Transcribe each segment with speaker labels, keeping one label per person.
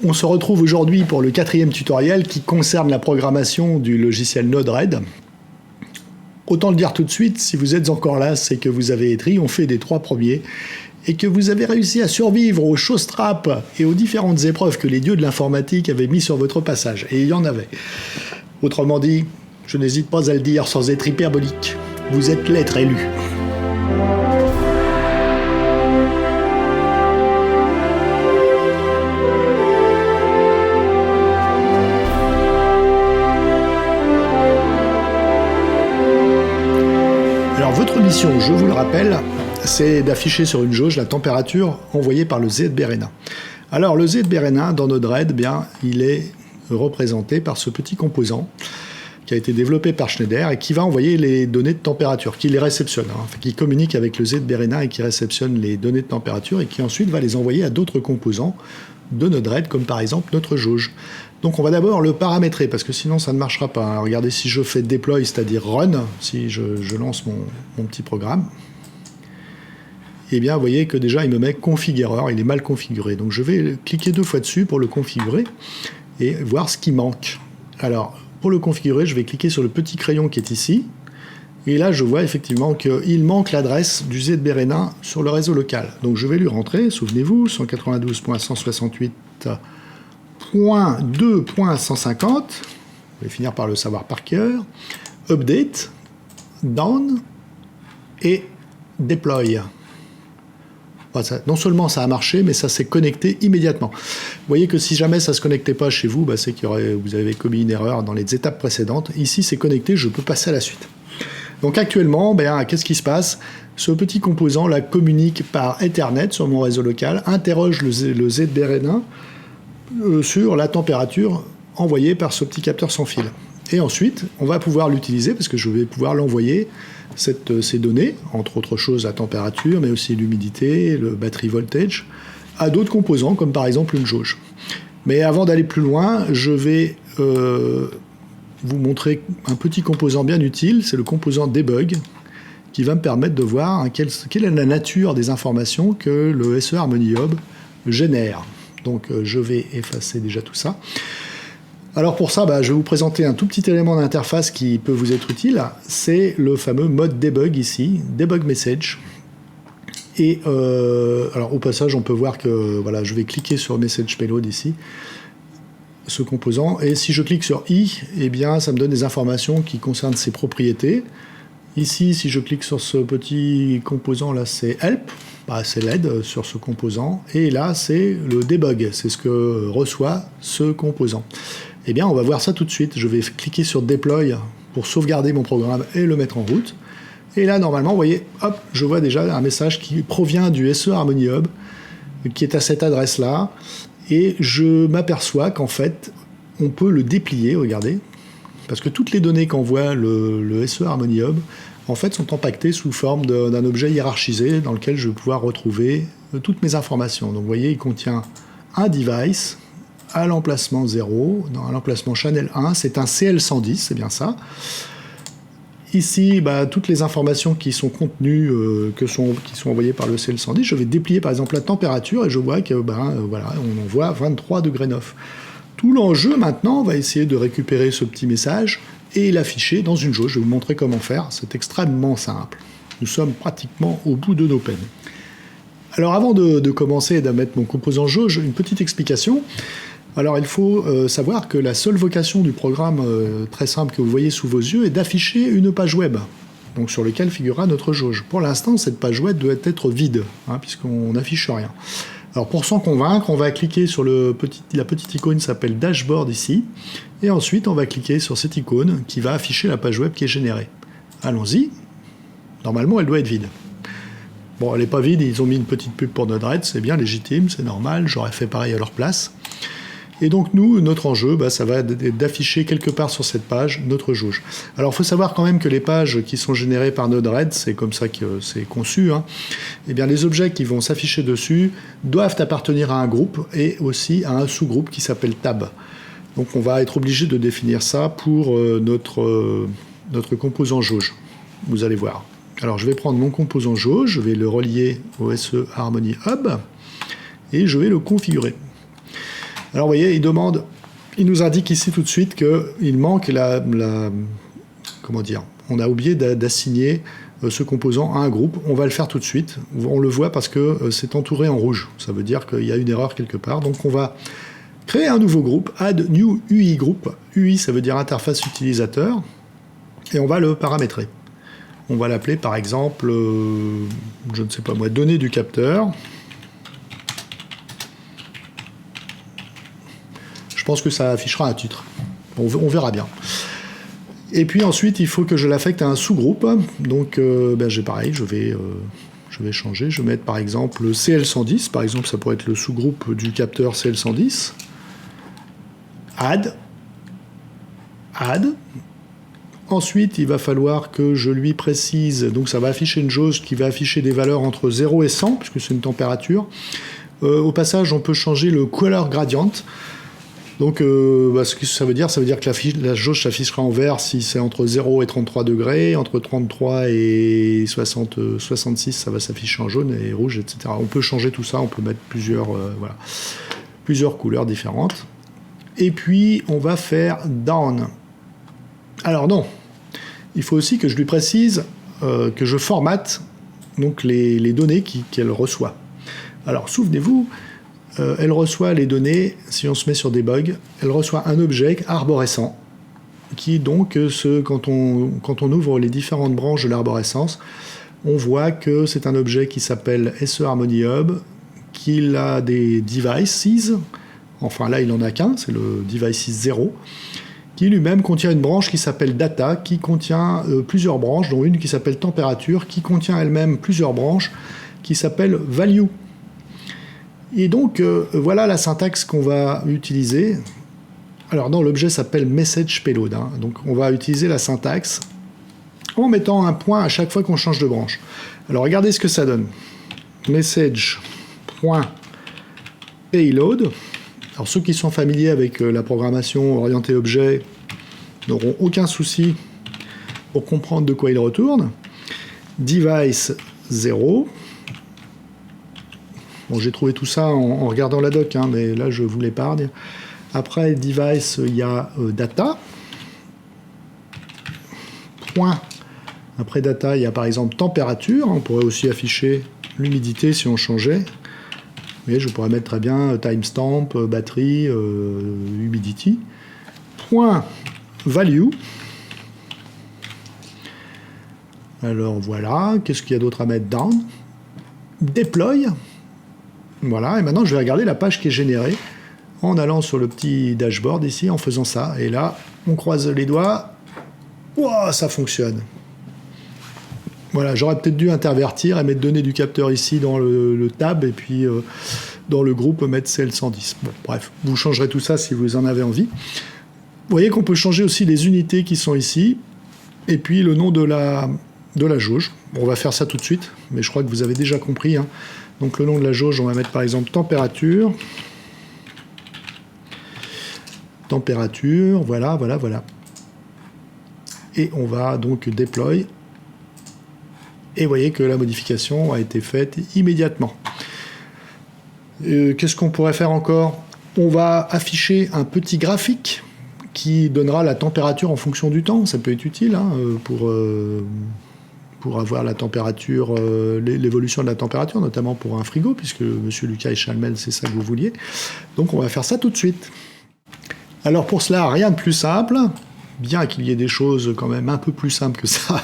Speaker 1: On se retrouve aujourd'hui pour le 4e tutoriel qui concerne la programmation du logiciel Node-RED. Autant le dire tout de suite, si vous êtes encore là, c'est que vous avez triomphé des 3 premiers et que vous avez réussi à survivre aux showstraps et aux différentes épreuves que les dieux de l'informatique avaient mis sur votre passage. Et il y en avait. Autrement dit, je n'hésite pas à le dire sans être hyperbolique, vous êtes l'être élu. Alors votre mission, je vous le rappelle, c'est d'afficher sur une jauge la température envoyée par le ZBRNA. Alors le ZBRNA dans Node-RED, bien, il est représenté par ce petit composant qui a été développé par Schneider et qui va envoyer les données de température, qui les réceptionne, qui communique avec le ZBRNA et qui réceptionne les données de température et qui ensuite va les envoyer à d'autres composants de Node-RED, comme par exemple notre jauge. Donc on va d'abord le paramétrer, parce que sinon ça ne marchera pas. Alors, regardez, si je fais deploy, c'est-à-dire run, si je lance mon petit programme, eh bien vous voyez que déjà il me met config error, il est mal configuré. Donc je vais cliquer 2 fois dessus pour le configurer et voir ce qui manque. Alors pour le configurer, je vais cliquer sur le petit crayon qui est ici, et là je vois effectivement qu'il manque l'adresse du ZBRNA sur le réseau local. Donc je vais lui rentrer, souvenez-vous, 192.168.2.150, je vais finir par le savoir par cœur, update, down et deploy. Non seulement ça a marché, mais ça s'est connecté immédiatement. Vous voyez que si jamais ça ne se connectait pas chez vous, c'est que vous avez commis une erreur dans les étapes précédentes. Ici, c'est connecté, je peux passer à la suite. Donc actuellement, qu'est-ce qui se passe? Ce petit composant là communique par Ethernet sur mon réseau local, interroge le ZBRNA sur la température envoyée par ce petit capteur sans fil. Et ensuite, on va pouvoir l'utiliser, parce que je vais pouvoir l'envoyer, ces données, entre autres choses la température, mais aussi l'humidité, le battery voltage, à d'autres composants, comme par exemple une jauge. Mais avant d'aller plus loin, je vais vous montrer un petit composant bien utile, c'est le composant debug, qui va me permettre de voir quelle est la nature des informations que le SE Harmony Hub génère. Donc je vais effacer déjà tout ça. Alors pour ça, je vais vous présenter un tout petit élément d'interface qui peut vous être utile. C'est le fameux mode debug ici, debug message. Et alors au passage, on peut voir que je vais cliquer sur message payload ici, ce composant, et si je clique sur i, eh bien ça me donne des informations qui concernent ses propriétés. Ici, si je clique sur ce petit composant là, c'est help, c'est l'aide sur ce composant, et là c'est le debug, c'est ce que reçoit ce composant. Eh bien, on va voir ça tout de suite. Je vais cliquer sur Deploy pour sauvegarder mon programme et le mettre en route. Et là, normalement, vous voyez, hop, je vois déjà un message qui provient du SE Harmony Hub, qui est à cette adresse-là. Et je m'aperçois qu'en fait, on peut le déplier, regardez, parce que toutes les données qu'envoie le SE Harmony Hub, en fait, sont empaquetées sous forme d'un objet hiérarchisé dans lequel je vais pouvoir retrouver toutes mes informations. Donc, vous voyez, il contient un device à l'emplacement 0, à l'emplacement channel 1, c'est un CL110, c'est bien ça. Ici, toutes les informations qui sont contenues, qui sont envoyées par le CL110, je vais déplier par exemple la température et je vois que on envoie 23 degrés 9. Tout l'enjeu maintenant, on va essayer de récupérer ce petit message et l'afficher dans une jauge. Je vais vous montrer comment faire, c'est extrêmement simple. Nous sommes pratiquement au bout de nos peines. Alors avant de commencer et de mettre mon composant jauge, une petite explication. Alors il faut savoir que la seule vocation du programme très simple que vous voyez sous vos yeux est d'afficher une page web, donc sur laquelle figurera notre jauge. Pour l'instant, cette page web doit être vide, puisqu'on n'affiche rien. Alors pour s'en convaincre, on va cliquer sur la petite icône qui s'appelle Dashboard ici, et ensuite on va cliquer sur cette icône qui va afficher la page web qui est générée. Allons-y. Normalement, elle doit être vide. Bon, elle n'est pas vide, ils ont mis une petite pub pour Node-RED, c'est bien légitime, c'est normal, j'aurais fait pareil à leur place. Et donc nous, notre enjeu, ça va être d'afficher quelque part sur cette page notre jauge. Alors il faut savoir quand même que les pages qui sont générées par Node-RED, c'est comme ça que c'est conçu, eh bien les objets qui vont s'afficher dessus doivent appartenir à un groupe et aussi à un sous-groupe qui s'appelle tab. Donc on va être obligé de définir ça pour notre composant jauge. Vous allez voir. Alors je vais prendre mon composant jauge, je vais le relier au SE Harmony Hub et je vais le configurer. Alors vous voyez, il nous indique ici tout de suite qu'il manque comment dire, on a oublié d'assigner ce composant à un groupe. On va le faire tout de suite. On le voit parce que c'est entouré en rouge. Ça veut dire qu'il y a une erreur quelque part. Donc on va créer un nouveau groupe, add new UI group. UI, ça veut dire interface utilisateur. Et on va le paramétrer. On va l'appeler par exemple, je ne sais pas moi, données du capteur. Je pense que ça affichera un titre. On verra bien. Et puis ensuite, il faut que je l'affecte à un sous-groupe. Donc, pareil, je vais changer. Je vais mettre par exemple le CL110. Par exemple, ça pourrait être le sous-groupe du capteur CL110. Add. Ensuite, il va falloir que je lui précise. Donc, ça va afficher une jauge qui va afficher des valeurs entre 0 et 100, puisque c'est une température. Au passage, on peut changer le color gradient. Donc, ce que ça veut dire que la jauge s'affichera en vert si c'est entre 0 et 33 degrés, entre 33 et 66, ça va s'afficher en jaune et rouge, etc. On peut changer tout ça, on peut mettre plusieurs couleurs différentes. Et puis, on va faire down. Alors non, il faut aussi que je lui précise que je formate donc les données qu'elle reçoit. Alors, souvenez-vous, elle reçoit les données, si on se met sur debug, elle reçoit un objet arborescent, qui donc, quand on ouvre les différentes branches de l'arborescence, on voit que c'est un objet qui s'appelle SE Harmony Hub, qu'il a des devices, enfin là il n'en a qu'un, c'est le devices 0, qui lui-même contient une branche qui s'appelle data, qui contient plusieurs branches, dont une qui s'appelle température, qui contient elle-même plusieurs branches, qui s'appelle value. Et donc, voilà la syntaxe qu'on va utiliser. Alors non, l'objet s'appelle message payload. Donc on va utiliser la syntaxe en mettant un point à chaque fois qu'on change de branche. Alors regardez ce que ça donne. Message.payload. Alors ceux qui sont familiers avec la programmation orientée objet n'auront aucun souci pour comprendre de quoi il retourne. Device 0. Bon, j'ai trouvé tout ça en regardant la doc, mais là je vous l'épargne. Après device, il y a data. Point. Après data, il y a par exemple température. On pourrait aussi afficher l'humidité si on changeait. Vous voyez, je pourrais mettre très bien timestamp, batterie, humidity. Point value. Alors voilà, qu'est-ce qu'il y a d'autre à mettre? Down. Deploy. Voilà, et maintenant je vais regarder la page qui est générée en allant sur le petit dashboard ici, en faisant ça. Et là, on croise les doigts. Wow, ça fonctionne. Voilà, j'aurais peut-être dû intervertir et mettre données du capteur ici dans le tab et puis dans le groupe mettre CL110. Bon, bref, vous changerez tout ça si vous en avez envie. Vous voyez qu'on peut changer aussi les unités qui sont ici et puis le nom de la jauge. Bon, on va faire ça tout de suite, mais je crois que vous avez déjà compris. Donc le nom de la jauge, on va mettre par exemple température. Température, voilà. Et on va donc deploy. Et vous voyez que la modification a été faite immédiatement. Qu'est-ce qu'on pourrait faire encore? On va afficher un petit graphique qui donnera la température en fonction du temps. Ça peut être utile pour avoir la température, l'évolution de la température, notamment pour un frigo, puisque Monsieur Lucas et Chalmel, c'est ça que vous vouliez. Donc on va faire ça tout de suite. Alors pour cela, rien de plus simple, bien qu'il y ait des choses quand même un peu plus simples que ça.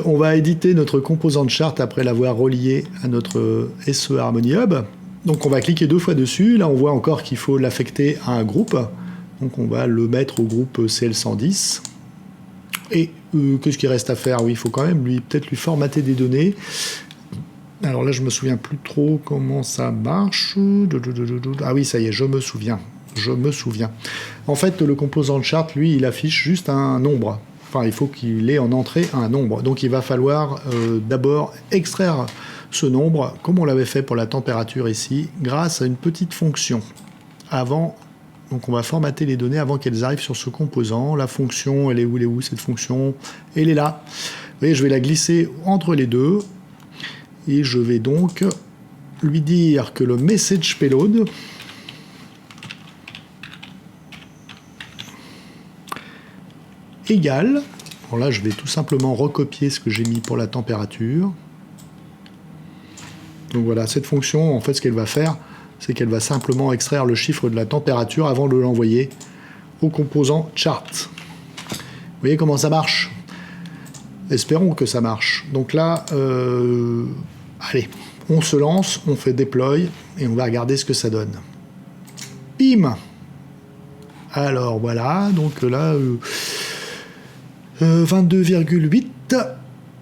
Speaker 1: On va éditer notre composant de charte après l'avoir relié à notre SE Harmony Hub. Donc on va cliquer 2 fois dessus. Là on voit encore qu'il faut l'affecter à un groupe. Donc on va le mettre au groupe CL110. Et qu'est-ce qu'il reste à faire? Oui, il faut quand même peut-être lui formater des données. Alors là je me souviens plus trop comment ça marche. Ah oui, ça y est, je me souviens. En fait, le composant de charte, lui, il affiche juste un nombre. Enfin, il faut qu'il ait en entrée un nombre. Donc il va falloir d'abord extraire ce nombre, comme on l'avait fait pour la température ici, grâce à une petite fonction. Donc on va formater les données avant qu'elles arrivent sur ce composant. La fonction, elle est où cette fonction? Elle est là. Vous voyez, je vais la glisser entre les deux. Et je vais donc lui dire que le message payload égale, alors là je vais tout simplement recopier ce que j'ai mis pour la température. Donc voilà, cette fonction, en fait ce qu'elle va faire, c'est qu'elle va simplement extraire le chiffre de la température avant de l'envoyer au composant chart. Vous voyez comment ça marche? Espérons que ça marche. Donc là, allez, on se lance, on fait deploy et on va regarder ce que ça donne. Bim! Alors voilà, donc là, 22,8.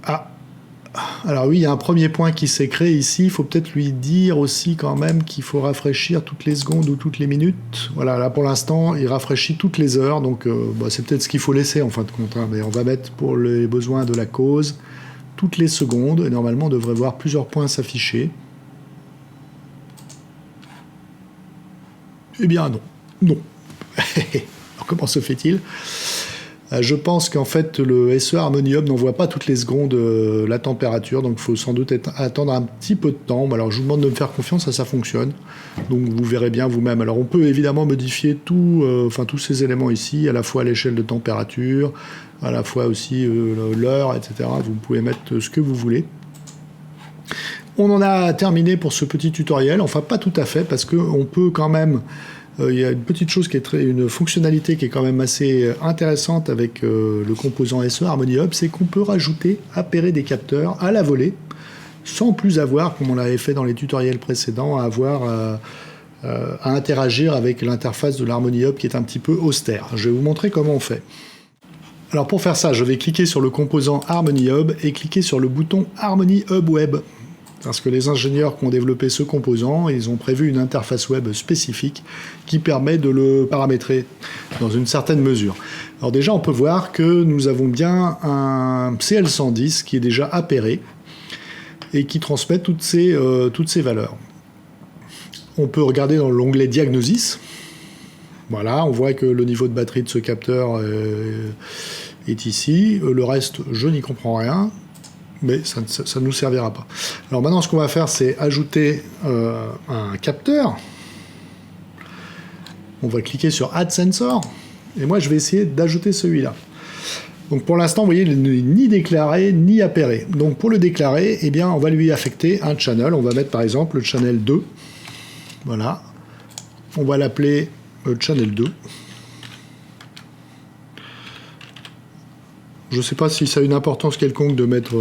Speaker 1: Ah, alors oui, il y a un premier point qui s'est créé ici. Il faut peut-être lui dire aussi quand même qu'il faut rafraîchir toutes les secondes ou toutes les minutes. Voilà, là pour l'instant, il rafraîchit toutes les heures. Donc c'est peut-être ce qu'il faut laisser en fin de compte. Hein, mais on va mettre pour les besoins de la cause toutes les secondes. Et normalement, on devrait voir plusieurs points s'afficher. Eh bien non. Non. Alors comment se fait-il ? Je pense qu'en fait le SE Harmony Hub n'envoie pas toutes les secondes la température, donc il faut sans doute attendre un petit peu de temps. Alors je vous demande de me faire confiance, ça fonctionne. Donc vous verrez bien vous-même. Alors on peut évidemment modifier tous ces éléments ici, à la fois l'échelle de température, à la fois aussi l'heure, etc. Vous pouvez mettre ce que vous voulez. On en a terminé pour ce petit tutoriel, enfin pas tout à fait, parce qu'on peut quand même... Il y a une petite chose une fonctionnalité qui est quand même assez intéressante avec le composant SE Harmony Hub, c'est qu'on peut rajouter, appairer des capteurs à la volée, sans plus avoir, comme on l'avait fait dans les tutoriels précédents, à interagir avec l'interface de l'Harmony Hub qui est un petit peu austère. Je vais vous montrer comment on fait. Alors pour faire ça, je vais cliquer sur le composant Harmony Hub et cliquer sur le bouton Harmony Hub Web. Parce que les ingénieurs qui ont développé ce composant, ils ont prévu une interface web spécifique qui permet de le paramétrer dans une certaine mesure. Alors déjà, on peut voir que nous avons bien un CL110 qui est déjà appairé et qui transmet toutes ces valeurs. On peut regarder dans l'onglet Diagnosis. Voilà, on voit que le niveau de batterie de ce capteur est ici. Le reste, je n'y comprends rien. Mais ça ne nous servira pas. Alors maintenant, ce qu'on va faire, c'est ajouter un capteur. On va cliquer sur Add Sensor. Et moi, je vais essayer d'ajouter celui-là. Donc pour l'instant, vous voyez, il n'est ni déclaré, ni appairé. Donc pour le déclarer, eh bien, on va lui affecter un channel. On va mettre par exemple le channel 2. Voilà. On va l'appeler channel 2. Je ne sais pas si ça a une importance quelconque de mettre...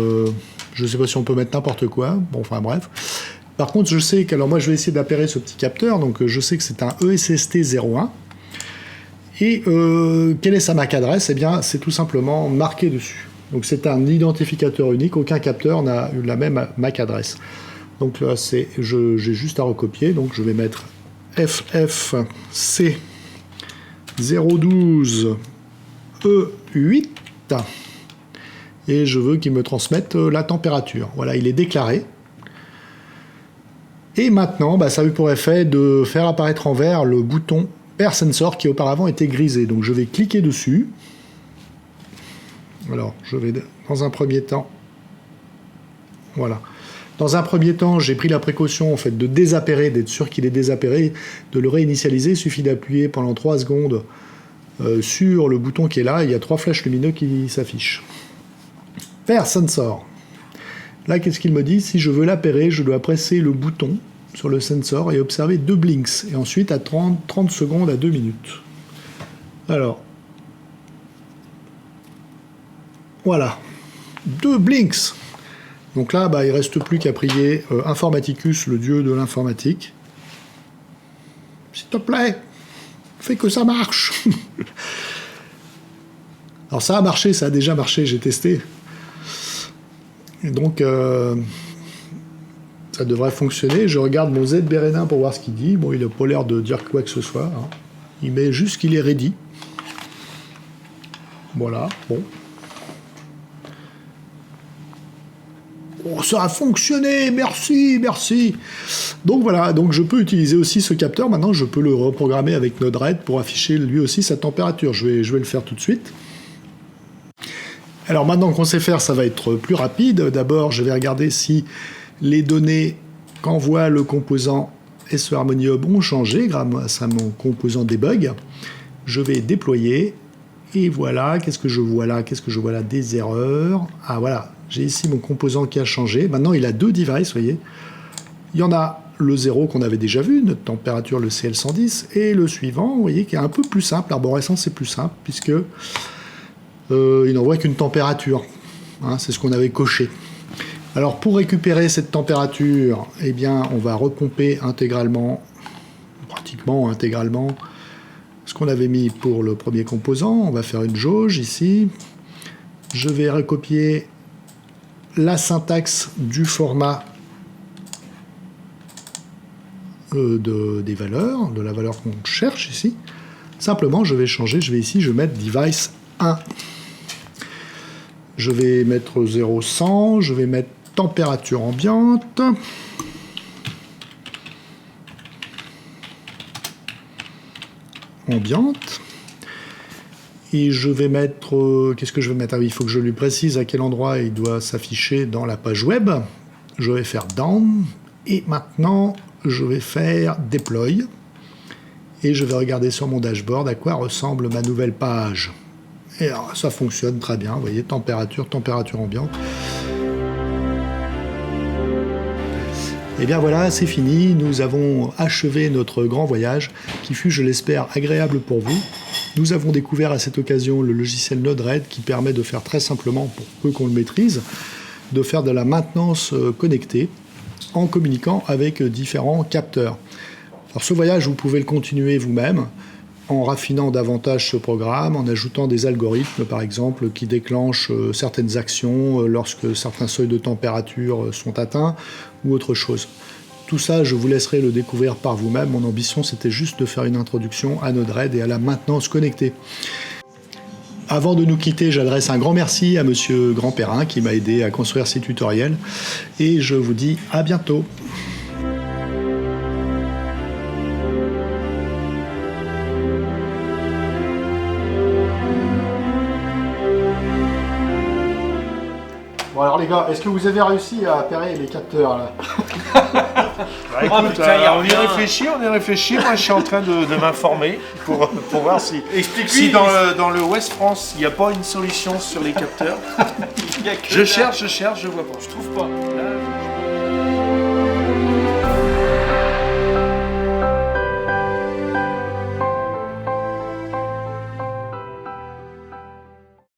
Speaker 1: je ne sais pas si on peut mettre n'importe quoi. Bon, enfin bref. Par contre, je sais que... Alors moi, je vais essayer d'appairer ce petit capteur. Donc je sais que c'est un ESST01. Et quelle est sa MAC adresse? Eh bien, c'est tout simplement marqué dessus. Donc c'est un identificateur unique. Aucun capteur n'a eu la même MAC adresse. Donc là, j'ai juste à recopier. Donc je vais mettre FFC012E8. Et je veux qu'il me transmette la température. Voilà, il est déclaré. Et maintenant, ça a eu pour effet de faire apparaître en vert le bouton Pair Sensor qui auparavant était grisé. Donc je vais cliquer dessus. Alors, je vais dans un premier temps... Voilà. Dans un premier temps, j'ai pris la précaution en fait, de désappairer, d'être sûr qu'il est désappairé, de le réinitialiser. Il suffit d'appuyer pendant 3 secondes sur le bouton qui est là. Il y a 3 flèches lumineuses qui s'affichent. Pair Sensor. Là, qu'est-ce qu'il me dit? Si je veux l'appairer, je dois presser le bouton sur le sensor et observer 2 blinks. Et ensuite, à 30 secondes à 2 minutes. Alors. Voilà. 2 blinks. Donc là, il ne reste plus qu'à prier Informaticus, le dieu de l'informatique. S'il te plaît, fais que ça marche. Alors ça a marché, ça a déjà marché, j'ai testé. Et donc, ça devrait fonctionner. Je regarde mon ZBRN1 pour voir ce qu'il dit. Bon, il n'a pas l'air de dire quoi que ce soit. Hein. Il met juste qu'il est ready. Voilà, bon. Oh, ça a fonctionné, merci, merci. Donc voilà, donc je peux utiliser aussi ce capteur. Maintenant, je peux le reprogrammer avec Node-RED pour afficher lui aussi sa température. Je vais le faire tout de suite. Alors maintenant qu'on sait faire, ça va être plus rapide. D'abord, je vais regarder si les données qu'envoie le composant SE Harmony Hub ont changé grâce à mon composant debug. Je vais déployer Et voilà, qu'est-ce que je vois là? Qu'est-ce que je vois là? Des erreurs. Ah voilà, j'ai ici mon composant qui a changé. Maintenant, il a deux devices, vous voyez. Il y en a le 0 qu'on avait déjà vu, notre température, le CL110, et le suivant, vous voyez, qui est un peu plus simple. L'arborescence, c'est plus simple, puisque il n'envoie qu'une température. Hein, c'est ce qu'on avait coché. Alors, pour récupérer cette température, eh bien, on va repomper intégralement, pratiquement intégralement, ce qu'on avait mis pour le premier composant. On va faire une jauge ici. Je vais recopier la syntaxe du format des valeurs, de la valeur qu'on cherche ici. Simplement, je vais changer, je vais mettre device 1. Je vais mettre 0,100, je vais mettre température ambiante. Ambiante. Et je vais mettre... qu'est-ce que je vais mettre? Ah oui, il faut que je lui précise à quel endroit il doit s'afficher dans la page web. Je vais faire down. Et maintenant, je vais faire deploy. Et je vais regarder sur mon dashboard à quoi ressemble ma nouvelle page. Et alors, ça fonctionne très bien. Vous voyez, température, température ambiante. Et bien voilà, c'est fini. Nous avons achevé notre grand voyage qui fut, je l'espère, agréable pour vous. Nous avons découvert à cette occasion le logiciel Node-RED qui permet de faire très simplement, pour peu qu'on le maîtrise, de faire de la maintenance connectée en communiquant avec différents capteurs. Alors ce voyage, vous pouvez le continuer vous-même en raffinant davantage ce programme, en ajoutant des algorithmes par exemple qui déclenchent certaines actions lorsque certains seuils de température sont atteints ou autre chose. Tout ça, je vous laisserai le découvrir par vous-même. Mon ambition, c'était juste de faire une introduction à Node-RED et à la maintenance connectée. Avant de nous quitter, j'adresse un grand merci à Monsieur Grandperrin qui m'a aidé à construire ces tutoriels et je vous dis à bientôt. Bon alors les gars, est-ce que vous avez réussi à appairer les capteurs là?
Speaker 2: Bah, écoute, on y réfléchit, moi je suis en train de m'informer pour voir si dans le West France il n'y a pas une solution sur les capteurs. Je cherche, je vois pas.
Speaker 3: Je trouve pas.